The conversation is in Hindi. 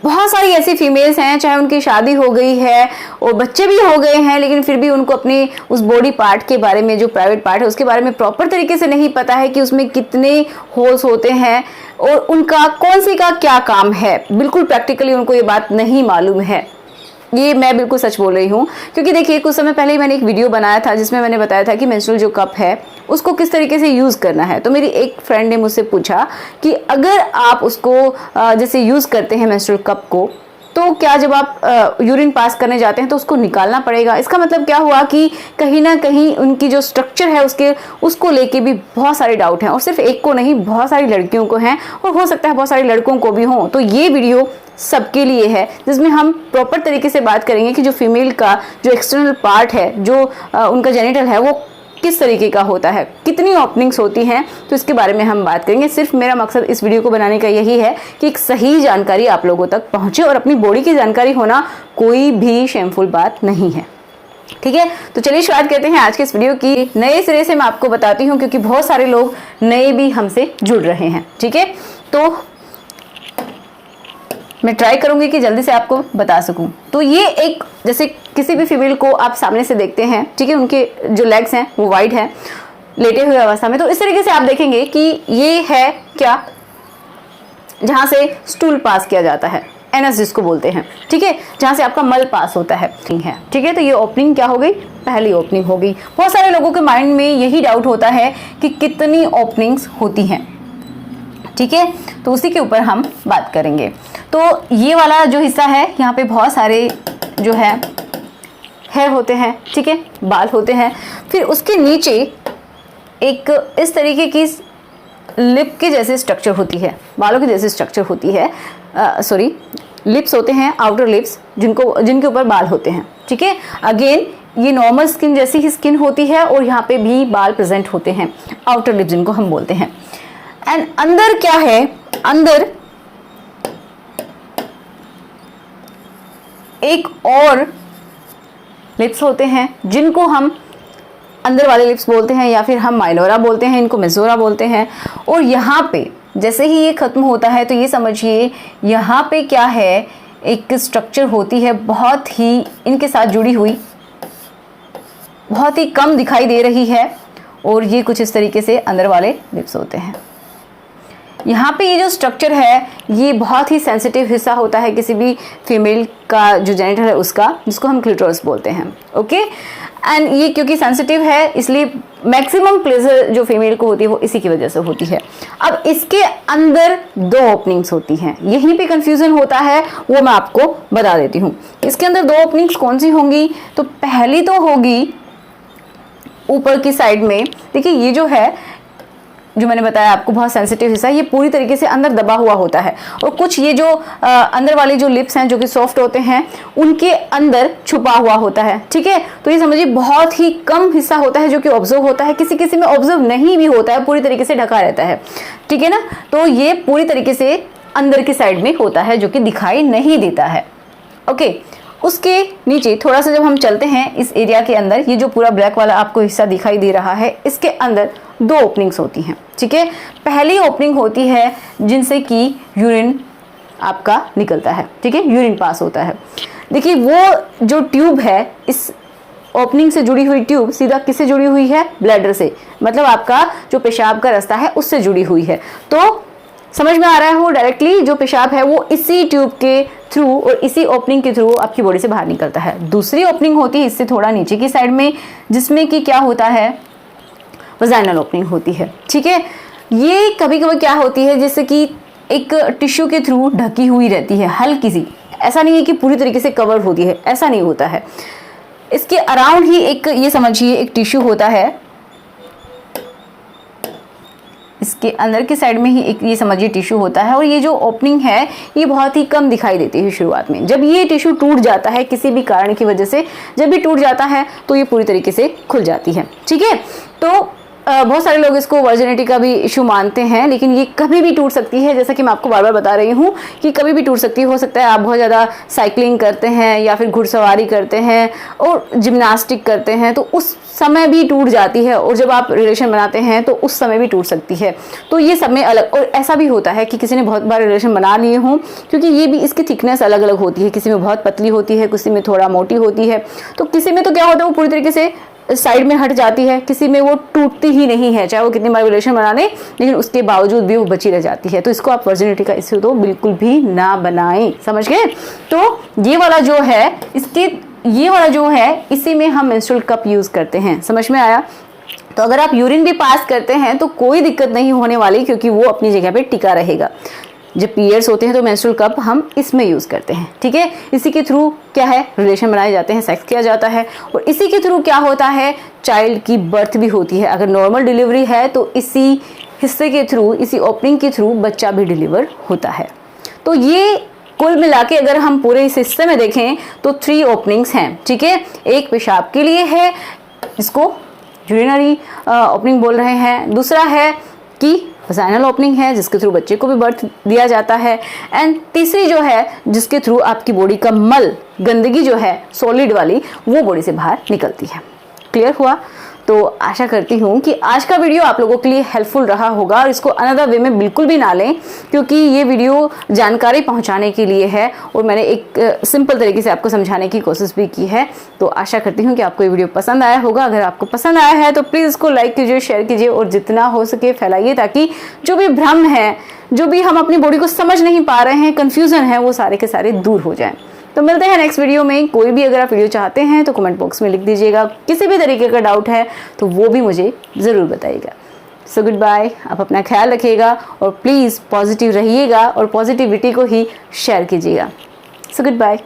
बहुत सारी ऐसी फीमेल्स हैं, चाहे उनकी शादी हो गई है और बच्चे भी हो गए हैं, लेकिन फिर भी उनको अपने उस बॉडी पार्ट के बारे में, जो प्राइवेट पार्ट है उसके बारे में प्रॉपर तरीके से नहीं पता है कि उसमें कितने होल्स होते हैं और उनका कौन सी का क्या काम है। बिल्कुल प्रैक्टिकली उनको ये बात नहीं मालूम है। ये मैं बिल्कुल सच बोल रही हूँ, क्योंकि देखिए कुछ समय पहले ही मैंने एक वीडियो बनाया था जिसमें मैंने बताया था कि मेंस्ट्रुअल जो कप है उसको किस तरीके से यूज़ करना है। तो मेरी एक फ्रेंड ने मुझसे पूछा कि अगर आप उसको जैसे यूज़ करते हैं मेंस्ट्रुअल कप को, तो क्या जब आप यूरिन पास करने जाते हैं तो उसको निकालना पड़ेगा। इसका मतलब क्या हुआ कि कहीं ना कहीं उनकी जो स्ट्रक्चर है उसको लेके भी बहुत सारे डाउट हैं, और सिर्फ एक को नहीं, बहुत सारी लड़कियों को हैं और हो सकता है बहुत सारे लड़कों को भी हों। तो ये वीडियो सबके लिए है, जिसमें हम प्रॉपर तरीके से बात करेंगे कि जो फीमेल का जो एक्सटर्नल पार्ट है, जो उनका जेनिटल है, वो किस तरीके का होता है, कितनी ओपनिंग्स होती हैं, तो इसके बारे में हम बात करेंगे। सिर्फ मेरा मकसद इस वीडियो को बनाने का यही है कि एक सही जानकारी आप लोगों तक पहुंचे, और अपनी बॉडी की जानकारी होना कोई भी शेमफुल बात नहीं है। ठीक है, तो चलिए शुरुआत करते हैं आज के इस वीडियो की। नए सिरे से मैं आपको बताती हूँ, क्योंकि बहुत सारे लोग नए भी हमसे जुड़ रहे हैं। ठीक है, तो मैं ट्राई करूंगी कि जल्दी से आपको बता सकूं। तो ये एक, जैसे किसी भी फीमेल को आप सामने से देखते हैं, ठीक है, उनके जो लेग्स हैं वो वाइड है लेटे हुए अवस्था में, तो इस तरीके से आप देखेंगे कि ये है क्या, जहां से स्टूल पास किया जाता है, एनस जिसको बोलते हैं। ठीक है, जहां से आपका मल पास होता है। ठीक है, तो ये ओपनिंग क्या हो गई, पहली ओपनिंग हो गई। बहुत सारे लोगों के माइंड में यही डाउट होता है कि कितनी ओपनिंग्स होती हैं। ठीक है, तो उसी के ऊपर हम बात करेंगे। तो ये वाला जो हिस्सा है, यहाँ पे बहुत सारे जो है हेयर होते हैं, ठीक है, बाल होते हैं। फिर उसके नीचे एक इस तरीके की लिप के जैसे स्ट्रक्चर होती है, बालों की जैसे स्ट्रक्चर होती है, सॉरी लिप्स होते हैं, आउटर लिप्स, जिनके ऊपर बाल होते हैं। ठीक है, अगेन ये नॉर्मल स्किन जैसी ही स्किन होती है और यहाँ पे भी बाल प्रेजेंट होते हैं, आउटर लिप्स जिनको हम बोलते हैं। एंड अंदर क्या है, अंदर एक और लिप्स होते हैं जिनको हम अंदर वाले लिप्स बोलते हैं, या फिर हम माइलोरा बोलते हैं, इनको मेजोरा बोलते हैं। और यहाँ पे जैसे ही ये खत्म होता है तो ये समझिए यहाँ पे क्या है, एक स्ट्रक्चर होती है बहुत ही इनके साथ जुड़ी हुई, बहुत ही कम दिखाई दे रही है, और ये कुछ इस तरीके से अंदर वाले लिप्स होते हैं। यहाँ पे ये जो स्ट्रक्चर है ये बहुत ही सेंसिटिव हिस्सा होता है किसी भी फीमेल का जो जेनिटल है उसका, जिसको हम क्लिटोरस बोलते हैं। ओके, एंड ये क्योंकि सेंसिटिव है इसलिए मैक्सिमम प्लेजर जो फीमेल को होती है वो इसी की वजह से होती है। अब इसके अंदर दो ओपनिंग्स होती हैं, यहीं पे कंफ्यूजन होता है, वो मैं आपको बता देती हूँ। इसके अंदर दो ओपनिंग्स कौन सी होंगी, तो पहली तो होगी ऊपर की साइड में। देखिए ये जो है, जो मैंने बताया आपको बहुत सेंसिटिव हिस्सा, ये पूरी तरीके से अंदर दबा हुआ होता है, और कुछ ये जो अंदर वाले जो लिप्स हैं जो कि सॉफ्ट होते हैं उनके अंदर छुपा हुआ होता है। ठीक है, तो ये समझिए बहुत ही कम हिस्सा होता है जो कि ऑब्जर्व होता है, किसी किसी में ऑब्जर्व नहीं भी होता है, पूरी तरीके से ढका रहता है। ठीक है ना, तो ये पूरी तरीके से अंदर की साइड में होता है जो कि दिखाई नहीं देता है। ओके, उसके नीचे थोड़ा सा जब हम चलते हैं इस एरिया के अंदर, ये जो पूरा ब्लैक वाला आपको हिस्सा दिखाई दे रहा है, इसके अंदर दो ओपनिंग्स होती हैं। ठीक है, पहली ओपनिंग होती है जिनसे कि यूरिन आपका निकलता है। ठीक है, यूरिन पास होता है। देखिए वो जो ट्यूब है, इस ओपनिंग से जुड़ी हुई ट्यूब सीधा किससे जुड़ी हुई है, ब्लैडर से, मतलब आपका जो पेशाब का रास्ता है उससे जुड़ी हुई है। तो समझ में आ रहा है, वो डायरेक्टली जो पेशाब है वो इसी ट्यूब के थ्रू और इसी ओपनिंग के थ्रू आपकी बॉडी से बाहर निकलता है। दूसरी ओपनिंग होती है इससे थोड़ा नीचे की साइड में, जिसमें कि क्या होता है, वजाइनल ओपनिंग होती है। ठीक है, ये कभी कभी क्या होती है, जैसे कि एक टिश्यू के थ्रू ढकी हुई रहती है, हल्की सी, ऐसा नहीं है कि पूरी तरीके से कवर होती है, ऐसा नहीं होता है। इसके अराउंड ही एक, ये समझिए एक टिश्यू होता है, इसके अंदर की साइड में ही एक, ये समझिए टिश्यू होता है, और ये जो ओपनिंग है ये बहुत ही कम दिखाई देती है शुरुआत में। जब ये टिश्यू टूट जाता है किसी भी कारण की वजह से, जब भी टूट जाता है तो ये पूरी तरीके से खुल जाती है। ठीक है, तो बहुत सारे लोग इसको वर्जिनिटी का भी इशू मानते हैं, लेकिन ये कभी भी टूट सकती है। जैसा कि मैं आपको बार बार बता रही हूँ कि कभी भी टूट सकती है। हो सकता है आप बहुत ज़्यादा साइकिलिंग करते हैं या फिर घुड़सवारी करते हैं और जिम्नास्टिक करते हैं तो उस समय भी टूट जाती है, और जब आप रिलेशन बनाते हैं तो उस समय भी टूट सकती है। तो ये सब में अलग, और ऐसा भी होता है कि किसी ने बहुत बार रिलेशन बना लिए हों, क्योंकि ये भी इसकी थिकनेस अलग अलग होती है। किसी में बहुत पतली होती है, किसी में थोड़ा मोटी होती है। तो किसी में तो क्या होता है वो पूरी तरीके से साइड में हट जाती है, किसी में वो टूटती ही नहीं है, चाहे वो कितनी बार रिलेशन बना ले, लेकिन उसके बावजूद भी वो बची रह जाती है। तो इसको आप वर्जिनिटी का इश्यू तो बिल्कुल भी ना बनाएं, समझ गए। तो ये वाला जो है, ये वाला जो है, इसी में हम मेंस्ट्रुअल कप यूज करते हैं, समझ में आया। तो अगर आप यूरिन भी पास करते हैं तो कोई दिक्कत नहीं होने वाली, क्योंकि वो अपनी जगह पे टिका रहेगा। जब पीरियड्स होते हैं तो मेंस्ट्रुअल कप हम इसमें यूज करते हैं, ठीक है। इसी के थ्रू क्या है, रिलेशन बनाए जाते हैं, सेक्स किया जाता है, और इसी के थ्रू क्या होता है, चाइल्ड की बर्थ भी होती है। अगर नॉर्मल डिलीवरी है तो इसी हिस्से के थ्रू, इसी ओपनिंग के थ्रू बच्चा भी डिलीवर होता है। तो ये कुल मिला के अगर हम पूरे इस हिस्से में देखें तो 3 ओपनिंग्स हैं, ठीक है। एक पेशाब के लिए है, इसको यूरिनरी ओपनिंग बोल रहे हैं। दूसरा है कि वजाइनल ओपनिंग है, जिसके थ्रू बच्चे को भी बर्थ दिया जाता है। एंड तीसरी जो है, जिसके थ्रू आपकी बॉडी का मल, गंदगी जो है सॉलिड वाली, वो बॉडी से बाहर निकलती है। क्लियर हुआ। तो आशा करती हूँ कि आज का वीडियो आप लोगों के लिए हेल्पफुल रहा होगा, और इसको अनदर वे में बिल्कुल भी ना लें, क्योंकि ये वीडियो जानकारी पहुँचाने के लिए है और मैंने एक सिंपल तरीके से आपको समझाने की कोशिश भी की है। तो आशा करती हूँ कि आपको ये वीडियो पसंद आया होगा। अगर आपको पसंद आया है तो प्लीज़ इसको लाइक कीजिए, शेयर कीजिए, और जितना हो सके फैलाइए, ताकि जो भी भ्रम है, जो भी हम अपनी बॉडी को समझ नहीं पा रहे हैं, कन्फ्यूज़न है, वो सारे के सारे दूर हो जाएँ। तो मिलते हैं नेक्स्ट वीडियो में। कोई भी अगर आप वीडियो चाहते हैं तो कमेंट बॉक्स में लिख दीजिएगा। किसी भी तरीके का डाउट है तो वो भी मुझे ज़रूर बताइएगा। So goodbye. आप अपना ख्याल रखिएगा और प्लीज़ पॉजिटिव रहिएगा और पॉजिटिविटी को ही शेयर कीजिएगा। So good bye.